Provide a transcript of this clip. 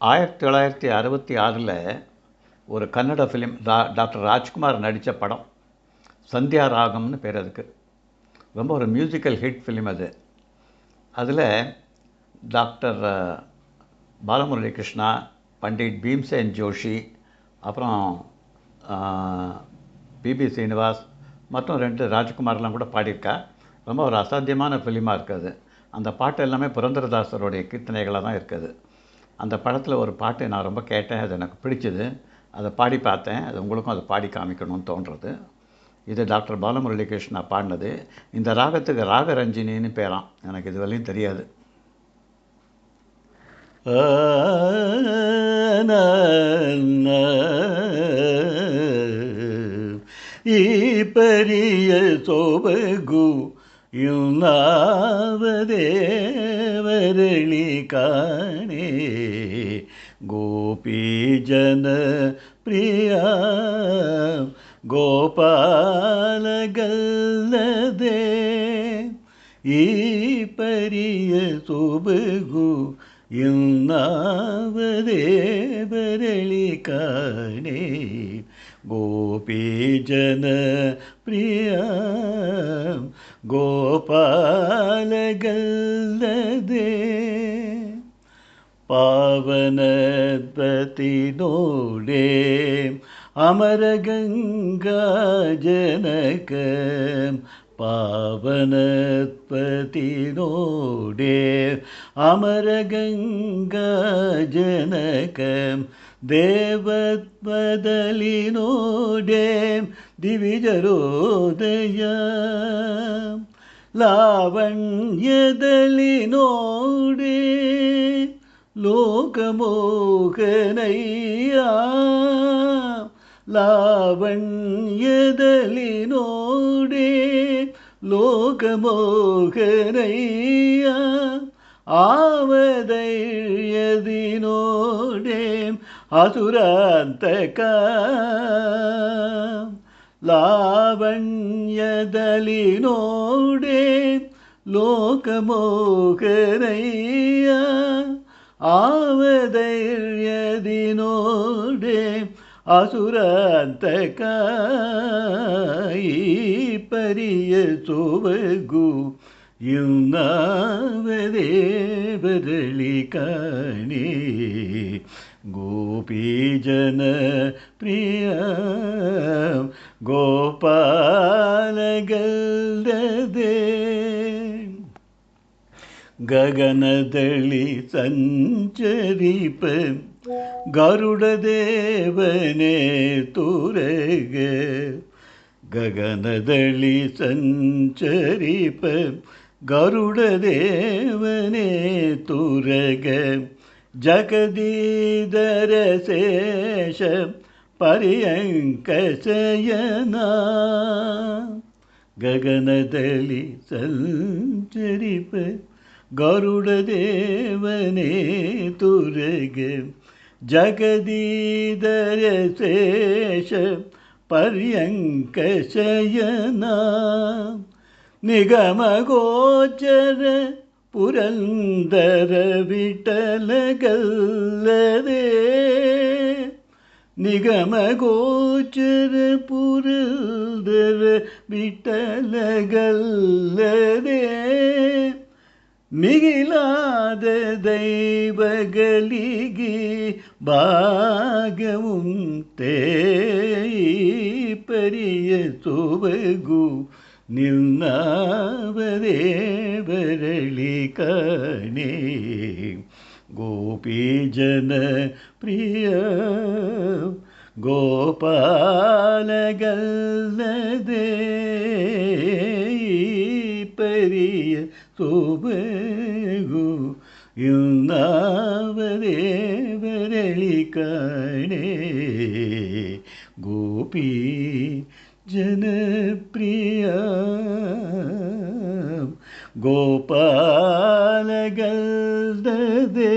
1966 ஒரு Kannada film doctor Rajkumar நடித்த படம் சந்தியா ராகம்னு பேர். அதுக்கு ரொம்ப ஒரு மியூசிக்கல் ஹிட் ஃபிலிம் அது. அதில் டாக்டர் பாலமுரளி கிருஷ்ணா, பண்டிட் பீம்சேன் ஜோஷி, அப்புறம் பிபி ஸ்ரீனிவாஸ் மற்றும் 2 ராஜ்குமார்லாம் கூட பாடியிருக்கா. ரொம்ப ஒரு அசாத்தியமான ஃபிலிமாக இருக்குது. அந்த பாட்டு எல்லாமே புரந்தரதாசருடைய கீர்த்தனைகளாக தான் இருக்குது. அந்த படத்தில் ஒரு பாட்டு நான் ரொம்ப கேட்டேன், அது எனக்கு பிடிச்சது. அதை பாடி பார்த்தேன். அது உங்களுக்கும் அதை பாடி காமிக்கணும்னு தோன்றுறது. இது டாக்டர் பாலமுரளி கிருஷ்ணா பாடினது. இந்த ராகத்துக்கு ராகரஞ்சினின்னு பேராம். எனக்கு இது வரையும் தெரியாது. ಈ ಪರಿಯ ಸೊಬಗು ಯುನಾವದೇವರಳಿ ಕಾಣೆ ಗೋಪಿ ಜನ ಪ್ರಿಯ ಗೋಪಾಲಗಲ್ಲದೆ ಈ ಪರಿಯ ಸೊಬಗು ಯುನಾವದೇವರಳಿ ಕಾಣೆ ಗೋಪಿ ಜನ ಪ್ರಿಯ ಗೋಪಾಲಗಲ್ಲದೆ ಪಾವನಪತಿ ನೋಡೆ ಅಮರ ಗಂಗಾ ಜನಕ ಪಾವನಪತಿ ನೋಡೆ ಅಮರ ಗಂಗಾ ಜನಕ ದೇವತ್ವದಲ್ಲಿ ನೋಡೆ ದಿವಿಜರೋದಯ ಲಾವಣ್ಯದಲ್ಲಿ ನೋಡೆ ಲೋಕಮೋಹನಯ್ಯ ಲಾವಣ್ಯದಲ್ಲಿ ನೋಡೆ ಲೋಕಮೋಹನಯ್ಯ ಆವದೈರ್ಯದಿ ನೋಡೆ ಅಸುರಾಂತಕ ಲಾವಣ್ಯದಲ್ಲಿ ನೋಡೆ ಲೋಕಮೋಹನಯ್ಯ ಆವದೈರ್ಯದಿ ನೋಡೆ ಅಸುರಾಂತಕ ಈ ಪರಿಯ ಸೊಬಗು ಯುನಾವದೇವರಳಿ ಕಾಣೆ ಗೋಪಿ ಜನ ಪ್ರಿಯ ಗೋಪಾಲಗಲ್ಲದೆ ಗಗನದಳಿ ಸಂಚರಿಪ ಗರುಡ ದೇವನೇ ತುರಗ ಗಗನದಳಿ ಸಂಚರಿಪ ಗರುಡ ದೇವನೇ ತುರಗ ಜಗದೀಧರ ಶೇಷ ಪರ್ಯಂಕ ಶಯನ ಗಗನದಳಿ ಸಂಚರಿಪ ಗರುಡ ದೇವನೇ ತುರಗ ಜಗದೀಧರ ಶೇಷ ಪರ್ಯಂಕ ಶಯನ ನಿಗಮ ಗೋಚರ ಪುರಂದರ ವಿಠಲಗಲ್ಲದೆ ನಿಗಮ ಗೋಚರ ಪುರಂದರ ವಿಠಲಗಲ್ಲದೆ ಮಿಗಿಲಾದ ದೈವಗಳಿಗೆ ಭಾಗವುಂಟೇ ಪರಿಯ ಸೊಬಗು ನಿಲ್ನಾವದೇವರಳಿ ಕಾಣೆ ಗೋಪಿ ಜನ ಪ್ರಿಯ ಗೋಪಾಲಗಲ್ಲದೆ ಪರಿಯ ಸೊಬಗು ಯುನಾವದೇವರಳಿ ಕಾಣೆ ಗೋಪಿ ಜನಪ್ರಿಯ ಗೋಪಾಲಗಲ್ಲದೆ